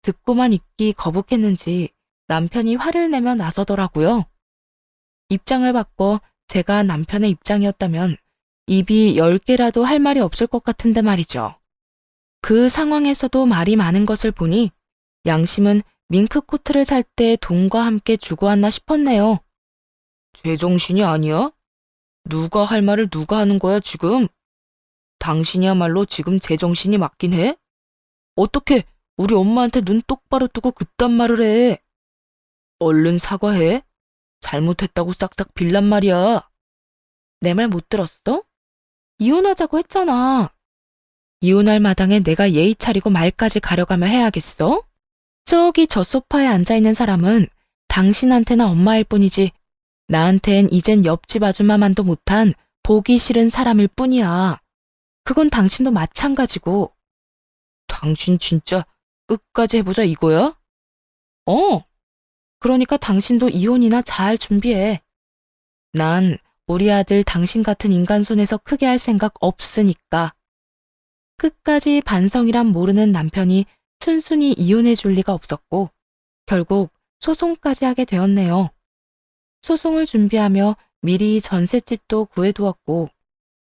듣고만 있기 거북했는지 남편이 화를 내며 나서더라고요. 입장을 바꿔 제가 남편의 입장이었다면 입이 10개라도 할 말이 없을 것 같은데 말이죠. 그 상황에서도 말이 많은 것을 보니 양심은 밍크코트를 살 때 돈과 함께 주고 왔나 싶었네요. 제정신이 아니야? 누가 할 말을 누가 하는 거야 지금? 당신이야말로 지금 제정신이 맞긴 해? 어떻게 우리 엄마한테 눈 똑바로 뜨고 그딴 말을 해? 얼른 사과해. 잘못했다고 싹싹 빌란 말이야. 내 말 못 들었어? 이혼하자고 했잖아. 이혼할 마당에 내가 예의 차리고 말까지 가려가며 해야겠어? 저기 저 소파에 앉아있는 사람은 당신한테나 엄마일 뿐이지 나한텐 이젠 옆집 아줌마만도 못한 보기 싫은 사람일 뿐이야. 그건 당신도 마찬가지고. 당신 진짜 끝까지 해보자 이거야? 그러니까 당신도 이혼이나 잘 준비해. 난 우리 아들 당신 같은 인간 손에서 크게 할 생각 없으니까. 끝까지 반성이란 모르는 남편이 순순히 이혼해 줄 리가 없었고 결국 소송까지 하게 되었네요. 소송을 준비하며 미리 전셋집도 구해두었고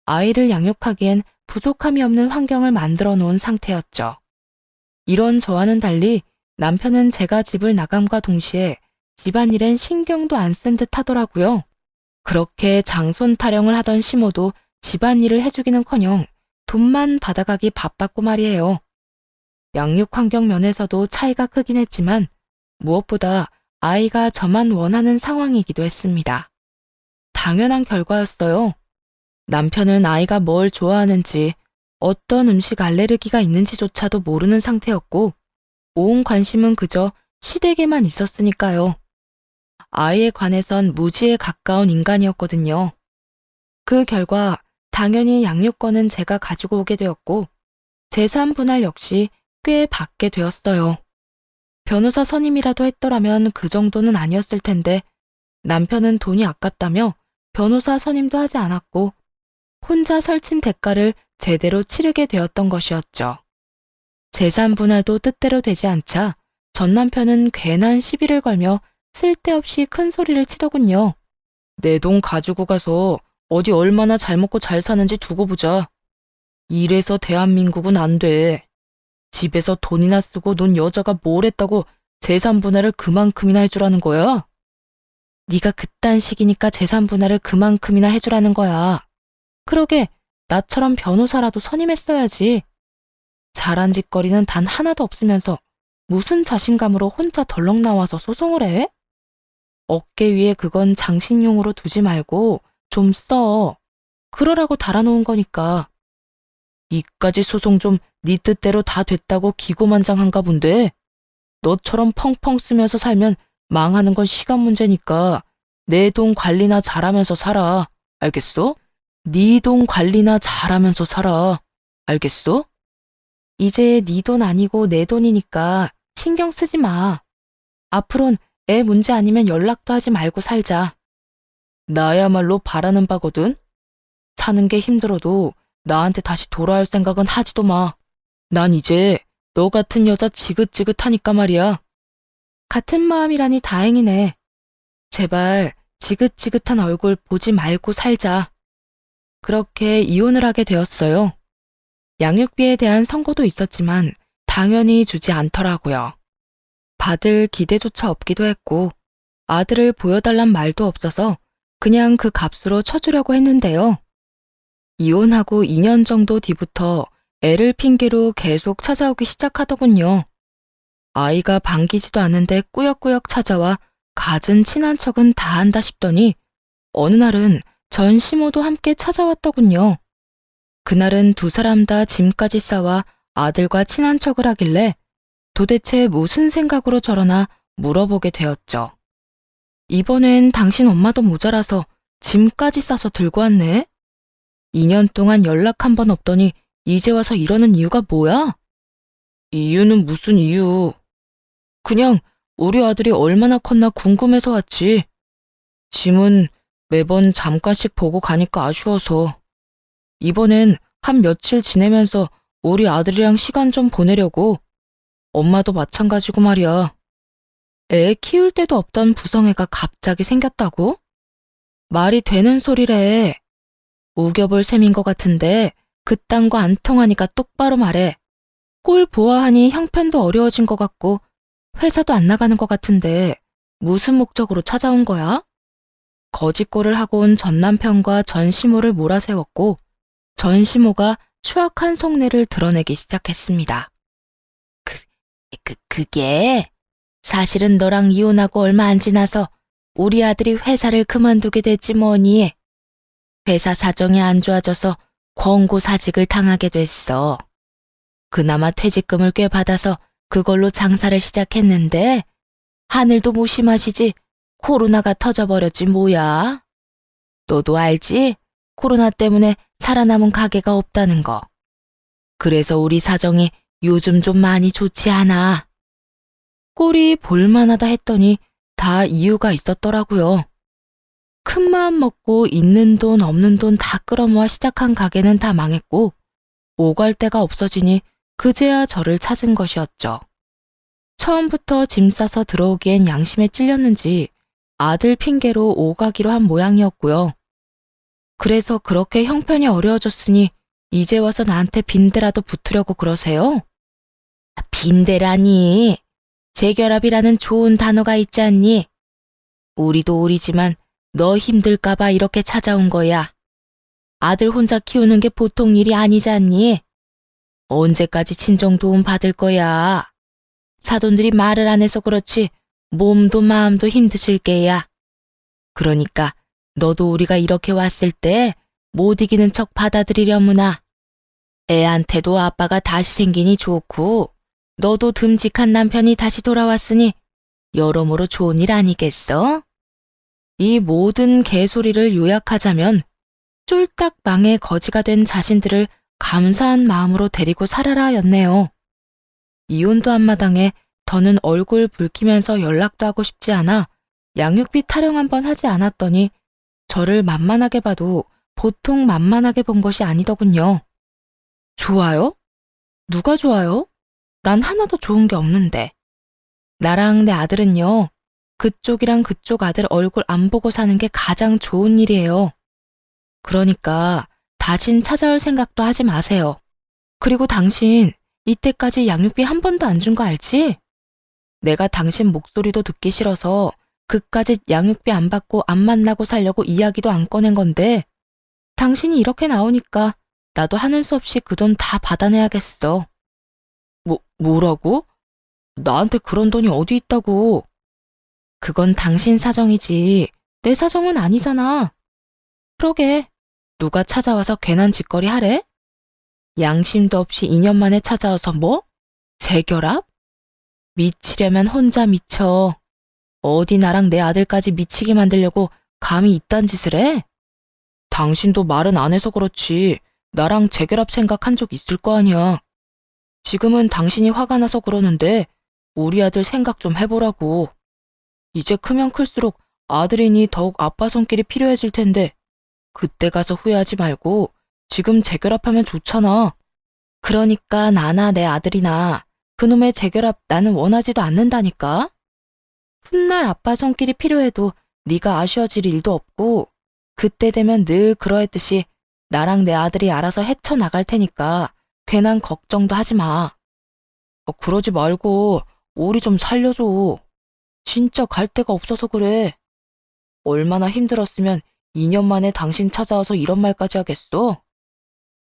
아이를 양육하기엔 부족함이 없는 환경을 만들어 놓은 상태였죠. 이런 저와는 달리 남편은 제가 집을 나감과 동시에 집안일엔 신경도 안 쓴 듯 하더라고요. 그렇게 장손 타령을 하던 시모도 집안일을 해주기는커녕 돈만 받아가기 바빴고 말이에요. 양육 환경 면에서도 차이가 크긴 했지만 무엇보다 아이가 저만 원하는 상황이기도 했습니다. 당연한 결과였어요. 남편은 아이가 뭘 좋아하는지, 어떤 음식 알레르기가 있는지조차도 모르는 상태였고, 온 관심은 그저 시댁에만 있었으니까요. 아이에 관해선 무지에 가까운 인간이었거든요. 그 결과 당연히 양육권은 제가 가지고 오게 되었고, 재산 분할 역시 꽤 받게 되었어요. 변호사 선임이라도 했더라면 그 정도는 아니었을 텐데, 남편은 돈이 아깝다며 변호사 선임도 하지 않았고, 혼자 설친 대가를 제대로 치르게 되었던 것이었죠. 재산 분할도 뜻대로 되지 않자 전 남편은 괜한 시비를 걸며 쓸데없이 큰 소리를 치더군요. 내 돈 가지고 가서 어디 얼마나 잘 먹고 잘 사는지 두고 보자. 이래서 대한민국은 안 돼. 집에서 돈이나 쓰고 논 여자가 뭘 했다고 재산 분할을 그만큼이나 해주라는 거야? 네가 그딴 식이니까 재산 분할을 그만큼이나 해주라는 거야. 그러게 나처럼 변호사라도 선임했어야지. 잘한 짓거리는 단 하나도 없으면서 무슨 자신감으로 혼자 덜렁 나와서 소송을 해? 어깨 위에 그건 장식용으로 두지 말고 좀 써. 그러라고 달아놓은 거니까. 이까지 소송 좀 네 뜻대로 다 됐다고 기고만장한가 본데. 너처럼 펑펑 쓰면서 살면 망하는 건 시간 문제니까 내 돈 관리나 잘하면서 살아. 알겠어? 네 돈 관리나 잘하면서 살아. 알겠어? 이제 네 돈 아니고 내 돈이니까 신경 쓰지 마. 앞으론 애 문제 아니면 연락도 하지 말고 살자. 나야말로 바라는 바거든. 사는 게 힘들어도 나한테 다시 돌아올 생각은 하지도 마. 난 이제 너 같은 여자 지긋지긋하니까 말이야. 같은 마음이라니 다행이네. 제발 지긋지긋한 얼굴 보지 말고 살자. 그렇게 이혼을 하게 되었어요. 양육비에 대한 선고도 있었지만 당연히 주지 않더라고요. 받을 기대조차 없기도 했고 아들을 보여달란 말도 없어서 그냥 그 값으로 쳐주려고 했는데요. 이혼하고 2년 정도 뒤부터 애를 핑계로 계속 찾아오기 시작하더군요. 아이가 반기지도 않는데 꾸역꾸역 찾아와 갖은 친한 척은 다 한다 싶더니 어느 날은 전 시모도 함께 찾아왔더군요. 그날은 두 사람 다 짐까지 싸와 아들과 친한 척을 하길래 도대체 무슨 생각으로 저러나 물어보게 되었죠. 이번엔 당신 엄마도 모자라서 짐까지 싸서 들고 왔네? 2년 동안 연락 한 번 없더니 이제 와서 이러는 이유가 뭐야? 이유는 무슨 이유? 그냥 우리 아들이 얼마나 컸나 궁금해서 왔지. 짐은 매번 잠깐씩 보고 가니까 아쉬워서. 이번엔 한 며칠 지내면서 우리 아들이랑 시간 좀 보내려고. 엄마도 마찬가지고 말이야. 애 키울 데도 없던 부성애가 갑자기 생겼다고? 말이 되는 소리래. 우겨볼 셈인 것 같은데 그딴 거 안 통하니까 똑바로 말해. 꼴 보아하니 형편도 어려워진 것 같고 회사도 안 나가는 것 같은데 무슨 목적으로 찾아온 거야? 거짓골을 하고 온 전 남편과 전 시모를 몰아세웠고 전 시모가 추악한 속내를 드러내기 시작했습니다. 그게 사실은 너랑 이혼하고 얼마 안 지나서 우리 아들이 회사를 그만두게 됐지 뭐니. 회사 사정이 안 좋아져서 권고사직을 당하게 됐어. 그나마 퇴직금을 꽤 받아서 그걸로 장사를 시작했는데 하늘도 무심하시지 코로나가 터져버렸지 뭐야. 너도 알지? 코로나 때문에 살아남은 가게가 없다는 거. 그래서 우리 사정이 요즘 좀 많이 좋지 않아. 꼴이 볼만하다 했더니 다 이유가 있었더라고요. 큰 마음 먹고 있는 돈 없는 돈 다 끌어모아 시작한 가게는 다 망했고 오갈 데가 없어지니 그제야 저를 찾은 것이었죠. 처음부터 짐 싸서 들어오기엔 양심에 찔렸는지 아들 핑계로 오가기로 한 모양이었고요. 그래서 그렇게 형편이 어려워졌으니 이제 와서 나한테 빈대라도 붙으려고 그러세요? 빈대라니. 재결합이라는 좋은 단어가 있지 않니? 우리도 우리지만 너 힘들까봐 이렇게 찾아온 거야. 아들 혼자 키우는 게 보통 일이 아니지 않니? 언제까지 친정 도움 받을 거야? 사돈들이 말을 안 해서 그렇지 몸도 마음도 힘드실 게야. 그러니까 너도 우리가 이렇게 왔을 때 못 이기는 척 받아들이려무나. 애한테도 아빠가 다시 생기니 좋고 너도 듬직한 남편이 다시 돌아왔으니 여러모로 좋은 일 아니겠어? 이 모든 개소리를 요약하자면 쫄딱 망의 거지가 된 자신들을 감사한 마음으로 데리고 살아라였네요. 이혼도 한마당에 더는 얼굴 붉히면서 연락도 하고 싶지 않아 양육비 타령 한번 하지 않았더니 저를 만만하게 봐도 보통 만만하게 본 것이 아니더군요. 좋아요? 누가 좋아요? 난 하나도 좋은 게 없는데. 나랑 내 아들은요, 그쪽이랑 그쪽 아들 얼굴 안 보고 사는 게 가장 좋은 일이에요. 그러니까 다신 찾아올 생각도 하지 마세요. 그리고 당신 이때까지 양육비 한 번도 안 준 거 알지? 내가 당신 목소리도 듣기 싫어서 그까짓 양육비 안 받고 안 만나고 살려고 이야기도 안 꺼낸 건데 당신이 이렇게 나오니까 나도 하는 수 없이 그 돈 다 받아내야겠어. 뭐라고? 나한테 그런 돈이 어디 있다고? 그건 당신 사정이지. 내 사정은 아니잖아. 그러게. 누가 찾아와서 괜한 짓거리 하래? 양심도 없이 2년 만에 찾아와서 뭐? 재결합? 미치려면 혼자 미쳐. 어디 나랑 내 아들까지 미치게 만들려고 감히 이딴 짓을 해? 당신도 말은 안 해서 그렇지. 나랑 재결합 생각한 적 있을 거 아니야. 지금은 당신이 화가 나서 그러는데 우리 아들 생각 좀 해보라고. 이제 크면 클수록 아들이니 더욱 아빠 손길이 필요해질 텐데 그때 가서 후회하지 말고 지금 재결합하면 좋잖아. 그러니까 나나 내 아들이나 그놈의 재결합 나는 원하지도 않는다니까. 훗날 아빠 손길이 필요해도 네가 아쉬워질 일도 없고 그때 되면 늘 그러했듯이 나랑 내 아들이 알아서 헤쳐나갈 테니까 괜한 걱정도 하지 마. 그러지 말고 우리 좀 살려줘. 진짜 갈 데가 없어서 그래. 얼마나 힘들었으면 2년 만에 당신 찾아와서 이런 말까지 하겠어?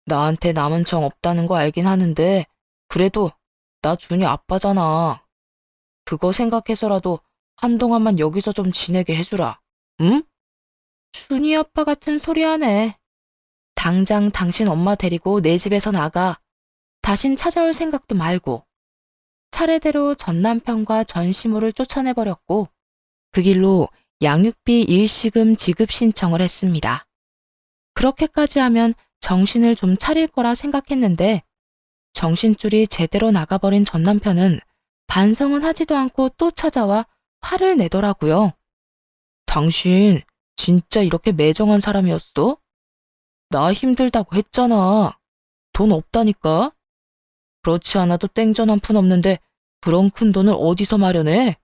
나한테 남은 정 없다는 거 알긴 하는데 그래도 나 준이 아빠잖아. 그거 생각해서라도 한동안만 여기서 좀 지내게 해주라. 응? 준이 아빠 같은 소리 하네. 당장 당신 엄마 데리고 내 집에서 나가. 다신 찾아올 생각도 말고. 차례대로 전 남편과 전 시모를 쫓아내버렸고 그 길로 양육비 일시금 지급 신청을 했습니다. 그렇게까지 하면 정신을 좀 차릴 거라 생각했는데 정신줄이 제대로 나가버린 전 남편은 반성은 하지도 않고 또 찾아와 화를 내더라고요. 당신 진짜 이렇게 매정한 사람이었어? 나 힘들다고 했잖아. 돈 없다니까? 그렇지 않아도 땡전 한 푼 없는데 그런 큰 돈을 어디서 마련해?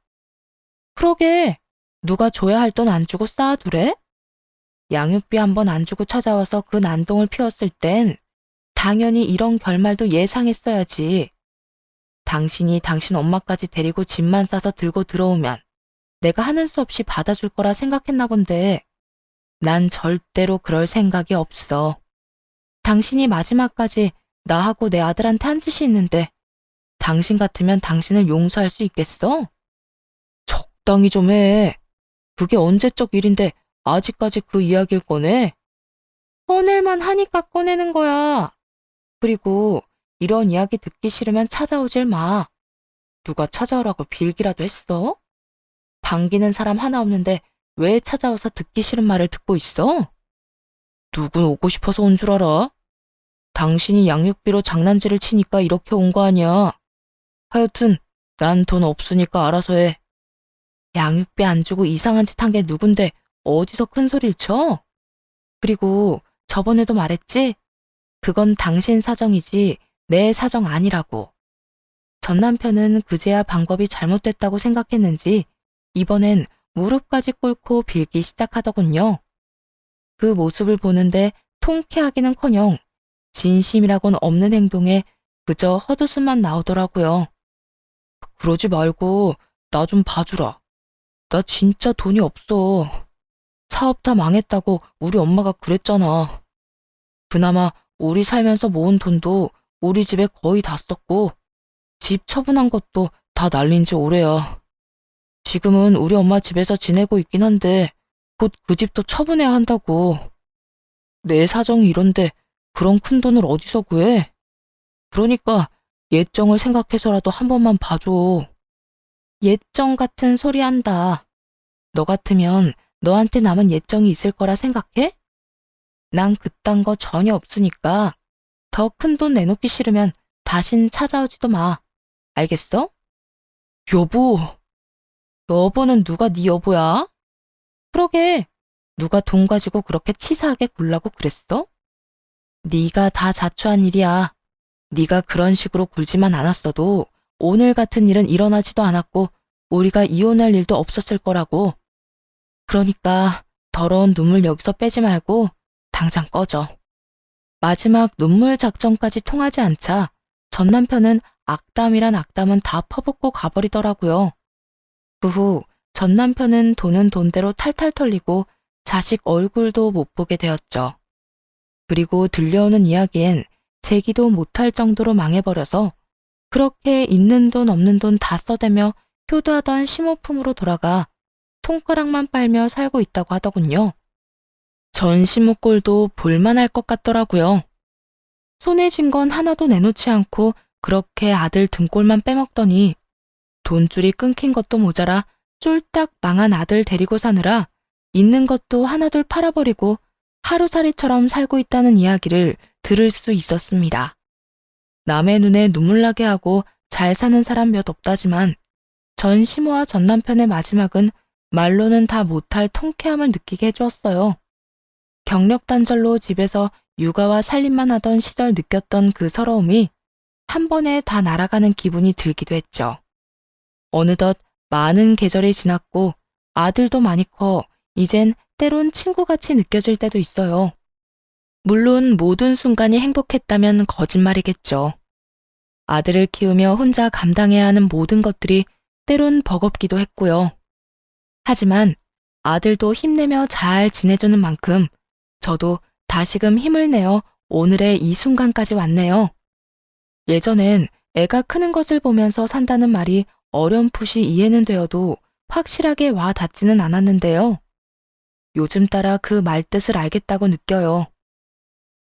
그러게, 누가 줘야 할 돈 안 주고 쌓아두래? 양육비 한 번 안 주고 찾아와서 그 난동을 피웠을 땐 당연히 이런 결말도 예상했어야지. 당신이 당신 엄마까지 데리고 짐만 싸서 들고 들어오면 내가 하는 수 없이 받아줄 거라 생각했나 본데 난 절대로 그럴 생각이 없어. 당신이 마지막까지 나하고 내 아들한테 한 짓이 있는데 당신 같으면 당신을 용서할 수 있겠어? 적당히 좀 해. 그게 언제적 일인데 아직까지 그 이야기를 꺼내? 꺼낼만 하니까 꺼내는 거야. 그리고 이런 이야기 듣기 싫으면 찾아오질 마. 누가 찾아오라고 빌기라도 했어? 반기는 사람 하나 없는데 왜 찾아와서 듣기 싫은 말을 듣고 있어? 누군 오고 싶어서 온 줄 알아? 당신이 양육비로 장난질을 치니까 이렇게 온 거 아니야. 하여튼 난 돈 없으니까 알아서 해. 양육비 안 주고 이상한 짓 한 게 누군데 어디서 큰 소리를 쳐? 그리고 저번에도 말했지? 그건 당신 사정이지 내 사정 아니라고. 전 남편은 그제야 방법이 잘못됐다고 생각했는지 이번엔 무릎까지 꿇고 빌기 시작하더군요. 그 모습을 보는데 통쾌하기는커녕 진심이라곤 없는 행동에 그저 헛웃음만 나오더라고요. 그러지 말고 나 좀 봐주라. 나 진짜 돈이 없어. 사업 다 망했다고 우리 엄마가 그랬잖아. 그나마 우리 살면서 모은 돈도 우리 집에 거의 다 썼고, 집 처분한 것도 다 날린 지 오래야. 지금은 우리 엄마 집에서 지내고 있긴 한데, 곧 그 집도 처분해야 한다고. 내 사정이 이런데 그런 큰 돈을 어디서 구해? 그러니까 예정을 생각해서라도 한 번만 봐줘. 예정 같은 소리 한다. 너 같으면 너한테 남은 예정이 있을 거라 생각해? 난 그딴 거 전혀 없으니까 더 큰 돈 내놓기 싫으면 다신 찾아오지도 마. 알겠어? 여보. 여보는 누가 네 여보야? 그러게. 누가 돈 가지고 그렇게 치사하게 굴라고 그랬어? 네가 다 자초한 일이야. 네가 그런 식으로 굴지만 않았어도 오늘 같은 일은 일어나지도 않았고 우리가 이혼할 일도 없었을 거라고. 그러니까 더러운 눈물 여기서 빼지 말고 당장 꺼져. 마지막 눈물 작전까지 통하지 않자 전 남편은 악담이란 악담은 다 퍼붓고 가버리더라고요. 그 후 전 남편은 돈은 돈대로 탈탈 털리고 자식 얼굴도 못 보게 되었죠. 그리고 들려오는 이야기엔 재기도 못할 정도로 망해버려서 그렇게 있는 돈 없는 돈 다 써대며 효도하던 심호품으로 돌아가 손가락만 빨며 살고 있다고 하더군요. 전 시무꼴도 볼만할 것 같더라고요. 손에 쥔 건 하나도 내놓지 않고 그렇게 아들 등골만 빼먹더니 돈줄이 끊긴 것도 모자라 쫄딱 망한 아들 데리고 사느라 있는 것도 하나둘 팔아버리고 하루살이처럼 살고 있다는 이야기를 들을 수 있었습니다. 남의 눈에 눈물 나게 하고 잘 사는 사람 몇 없다지만 전 시모와 전 남편의 마지막은 말로는 다 못할 통쾌함을 느끼게 해주었어요. 경력 단절로 집에서 육아와 살림만 하던 시절 느꼈던 그 서러움이 한 번에 다 날아가는 기분이 들기도 했죠. 어느덧 많은 계절이 지났고 아들도 많이 커 이젠 때론 친구같이 느껴질 때도 있어요. 물론 모든 순간이 행복했다면 거짓말이겠죠. 아들을 키우며 혼자 감당해야 하는 모든 것들이 때론 버겁기도 했고요. 하지만 아들도 힘내며 잘 지내주는 만큼 저도 다시금 힘을 내어 오늘의 이 순간까지 왔네요. 예전엔 애가 크는 것을 보면서 산다는 말이 어렴풋이 이해는 되어도 확실하게 와 닿지는 않았는데요. 요즘 따라 그 말뜻을 알겠다고 느껴요.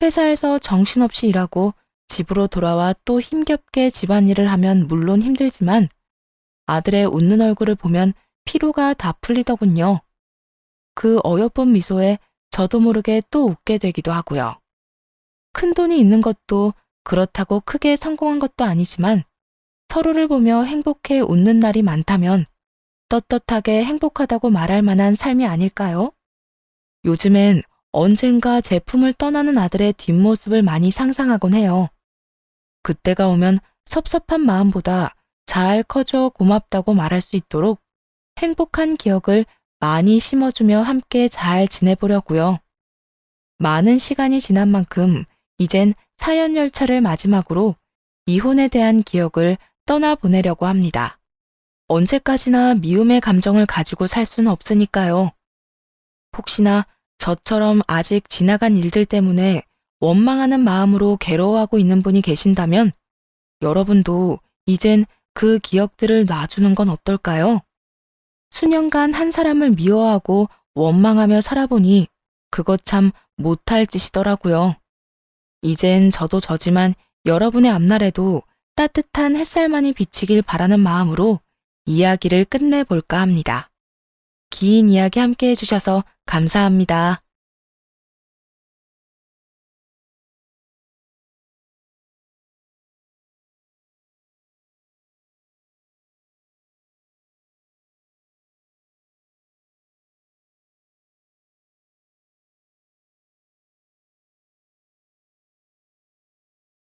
회사에서 정신없이 일하고 집으로 돌아와 또 힘겹게 집안일을 하면 물론 힘들지만 아들의 웃는 얼굴을 보면 피로가 다 풀리더군요. 그 어여쁜 미소에 저도 모르게 또 웃게 되기도 하고요. 큰 돈이 있는 것도 그렇다고 크게 성공한 것도 아니지만 서로를 보며 행복해 웃는 날이 많다면 떳떳하게 행복하다고 말할 만한 삶이 아닐까요? 요즘엔 언젠가 제품을 떠나는 아들의 뒷모습을 많이 상상하곤 해요. 그때가 오면 섭섭한 마음보다 잘 커져 고맙다고 말할 수 있도록 행복한 기억을 많이 심어주며 함께 잘 지내보려고요. 많은 시간이 지난 만큼 이젠 사연 열차를 마지막으로 이혼에 대한 기억을 떠나보내려고 합니다. 언제까지나 미움의 감정을 가지고 살 수는 없으니까요. 혹시나 저처럼 아직 지나간 일들 때문에 원망하는 마음으로 괴로워하고 있는 분이 계신다면 여러분도 이젠 그 기억들을 놔주는 건 어떨까요? 수년간 한 사람을 미워하고 원망하며 살아보니 그것 참 못할 짓이더라고요. 이젠 저도 저지만 여러분의 앞날에도 따뜻한 햇살만이 비치길 바라는 마음으로 이야기를 끝내볼까 합니다. 긴 이야기 함께 해주셔서 감사합니다.